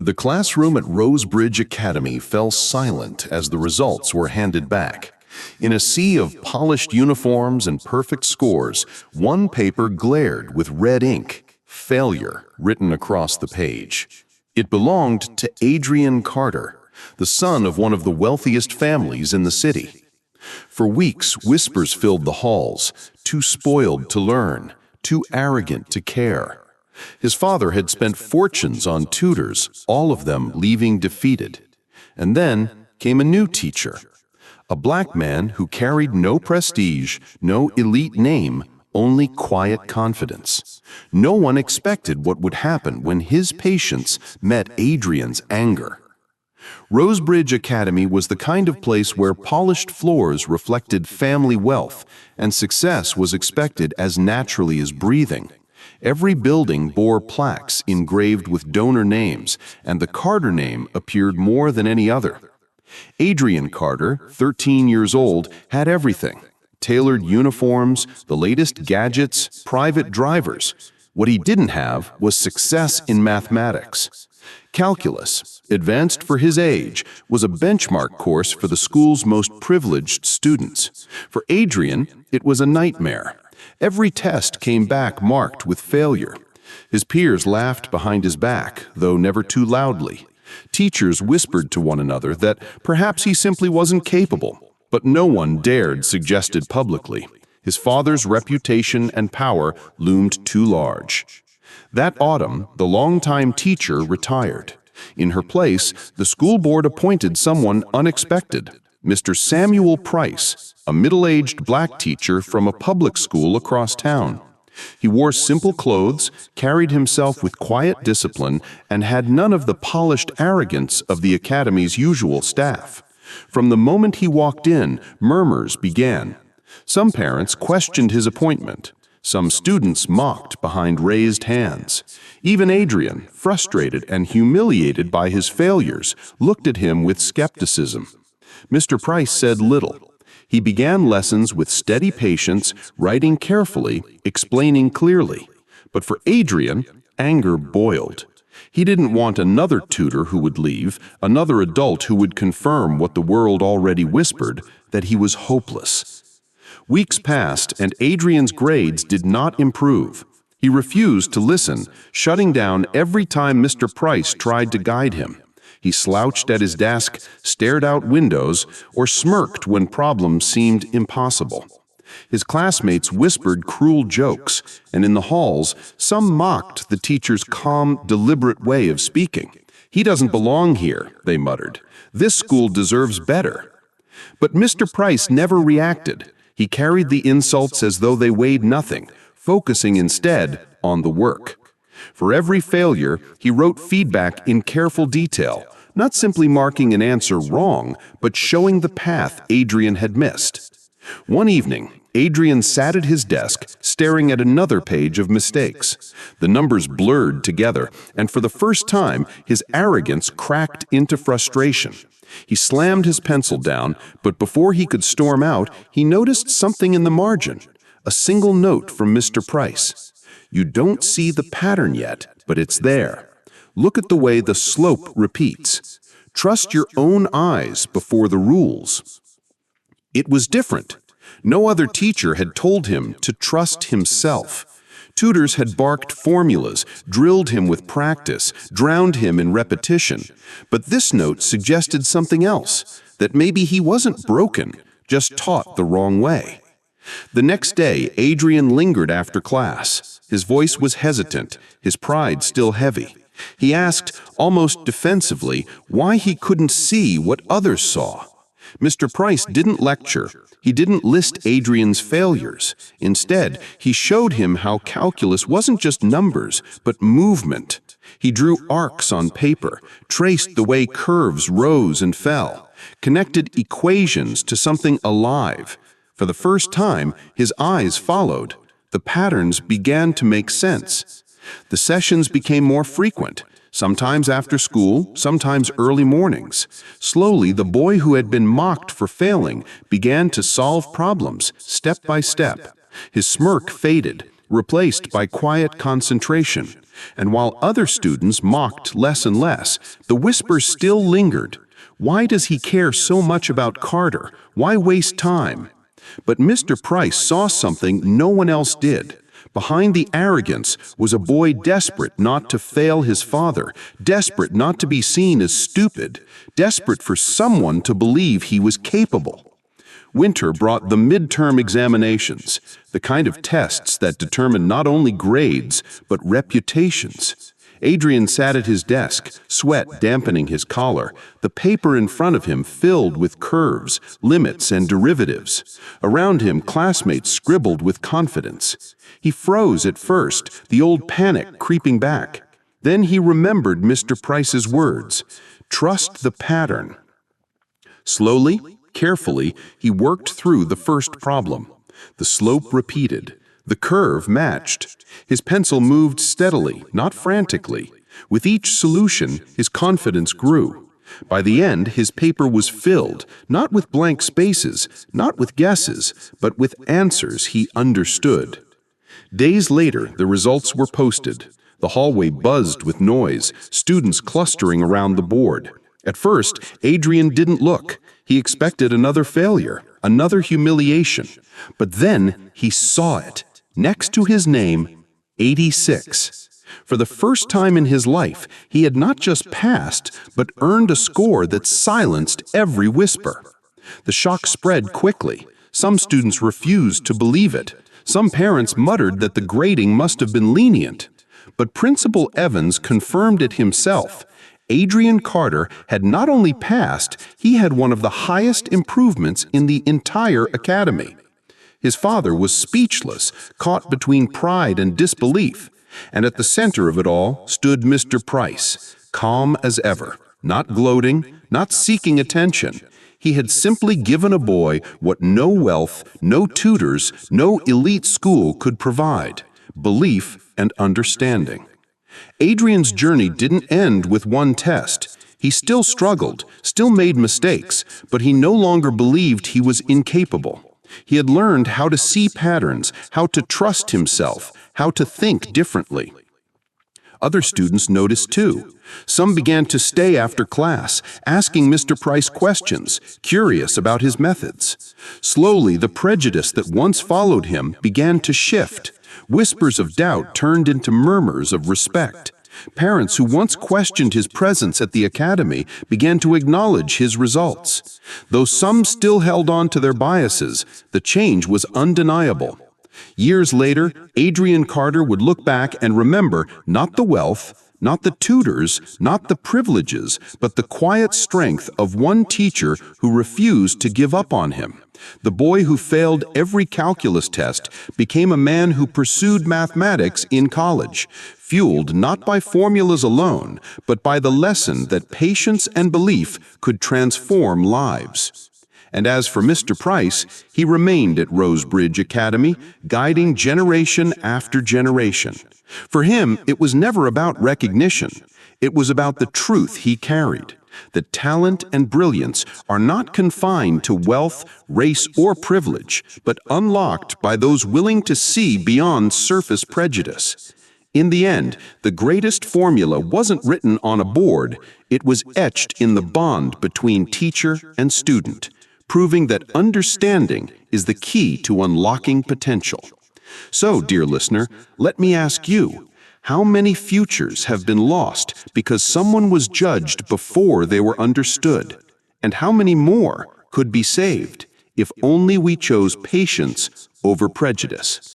The classroom at Rosebridge Academy fell silent as the results were handed back. In a sea of polished uniforms and perfect scores, one paper glared with red ink, failure, written across the page. It belonged to Adrian Carter, the son of one of the wealthiest families in the city. For weeks, whispers filled the halls, too spoiled to learn, too arrogant to care. His father had spent fortunes on tutors, all of them leaving defeated. And then came a new teacher, a black man who carried no prestige, no elite name, only quiet confidence. No one expected what would happen when his patience met Adrian's anger. Rosebridge Academy was the kind of place where polished floors reflected family wealth, and success was expected as naturally as breathing. Every building bore plaques engraved with donor names, and the Carter name appeared more than any other. Adrian Carter, 13 years old, had everything: tailored uniforms, the latest gadgets, private drivers. What he didn't have was success in mathematics. Calculus, advanced for his age, was a benchmark course for the school's most privileged students. For Adrian, it was a nightmare. Every test came back marked with failure. His peers laughed behind his back, though never too loudly. Teachers whispered to one another that perhaps he simply wasn't capable, but no one dared suggest it publicly. His father's reputation and power loomed too large. That autumn, the longtime teacher retired. In her place, the school board appointed someone unexpected, Mr. Samuel Price, a middle-aged black teacher from a public school across town. He wore simple clothes, carried himself with quiet discipline, and had none of the polished arrogance of the academy's usual staff. From the moment he walked in, murmurs began. Some parents questioned his appointment. Some students mocked behind raised hands. Even Adrian, frustrated and humiliated by his failures, looked at him with skepticism. Mr. Price said little. He began lessons with steady patience, writing carefully, explaining clearly. But for Adrian, anger boiled. He didn't want another tutor who would leave, another adult who would confirm what the world already whispered, that he was hopeless. Weeks passed, and Adrian's grades did not improve. He refused to listen, shutting down every time Mr. Price tried to guide him. He slouched at his desk, stared out windows, or smirked when problems seemed impossible. His classmates whispered cruel jokes, and in the halls, some mocked the teacher's calm, deliberate way of speaking. "He doesn't belong here," they muttered. "This school deserves better." But Mr. Price never reacted. He carried the insults as though they weighed nothing, focusing instead on the work. For every failure, he wrote feedback in careful detail, not simply marking an answer wrong, but showing the path Adrian had missed. One evening, Adrian sat at his desk, staring at another page of mistakes. The numbers blurred together, and for the first time, his arrogance cracked into frustration. He slammed his pencil down, but before he could storm out, he noticed something in the margin. A single note from Mr. Price. "You don't see the pattern yet, but it's there. Look at the way the slope repeats. Trust your own eyes before the rules." It was different. No other teacher had told him to trust himself. Tutors had barked formulas, drilled him with practice, drowned him in repetition. But this note suggested something else, that maybe he wasn't broken, just taught the wrong way. The next day, Adrian lingered after class. His voice was hesitant, his pride still heavy. He asked, almost defensively, why he couldn't see what others saw. Mr. Price didn't lecture. He didn't list Adrian's failures. Instead, he showed him how calculus wasn't just numbers, but movement. He drew arcs on paper, traced the way curves rose and fell, connected equations to something alive. For the first time, his eyes followed. The patterns began to make sense. The sessions became more frequent, sometimes after school, sometimes early mornings. Slowly, the boy who had been mocked for failing began to solve problems, step by step. His smirk faded, replaced by quiet concentration. And while other students mocked less and less, the whispers still lingered. Why does he care so much about Carter? Why waste time? But Mr. Price saw something no one else did. Behind the arrogance was a boy desperate not to fail his father, desperate not to be seen as stupid, desperate for someone to believe he was capable. Winter brought the midterm examinations, the kind of tests that determine not only grades, but reputations. Adrian sat at his desk, sweat dampening his collar, the paper in front of him filled with curves, limits, and derivatives. Around him, classmates scribbled with confidence. He froze at first, the old panic creeping back. Then he remembered Mr. Price's words, "Trust the pattern." Slowly, carefully, he worked through the first problem. The slope repeated. The curve matched. His pencil moved steadily, not frantically. With each solution, his confidence grew. By the end, his paper was filled, not with blank spaces, not with guesses, but with answers he understood. Days later, the results were posted. The hallway buzzed with noise, students clustering around the board. At first, Adrian didn't look. He expected another failure, another humiliation. But then he saw it. Next to his name, 86. For the first time in his life, he had not just passed, but earned a score that silenced every whisper. The shock spread quickly. Some students refused to believe it. Some parents muttered that the grading must have been lenient. But Principal Evans confirmed it himself. Adrian Carter had not only passed, he had one of the highest improvements in the entire academy. His father was speechless, caught between pride and disbelief. And at the center of it all stood Mr. Price, calm as ever, not gloating, not seeking attention. He had simply given a boy what no wealth, no tutors, no elite school could provide: belief and understanding. Adrian's journey didn't end with one test. He still struggled, still made mistakes, but he no longer believed he was incapable. He had learned how to see patterns, how to trust himself, how to think differently. Other students noticed too. Some began to stay after class, asking Mr. Price questions, curious about his methods. Slowly, the prejudice that once followed him began to shift. Whispers of doubt turned into murmurs of respect. Parents who once questioned his presence at the academy began to acknowledge his results. Though some still held on to their biases, the change was undeniable. Years later, Adrian Carter would look back and remember not the wealth, not the tutors, not the privileges, but the quiet strength of one teacher who refused to give up on him. The boy who failed every calculus test became a man who pursued mathematics in college, fueled not by formulas alone, but by the lesson that patience and belief could transform lives. And as for Mr. Price, he remained at Rosebridge Academy, guiding generation after generation. For him, it was never about recognition. It was about the truth he carried. That talent and brilliance are not confined to wealth, race, or privilege, but unlocked by those willing to see beyond surface prejudice. In the end, the greatest formula wasn't written on a board, it was etched in the bond between teacher and student, proving that understanding is the key to unlocking potential. So, dear listener, let me ask you, how many futures have been lost because someone was judged before they were understood? And how many more could be saved if only we chose patience over prejudice?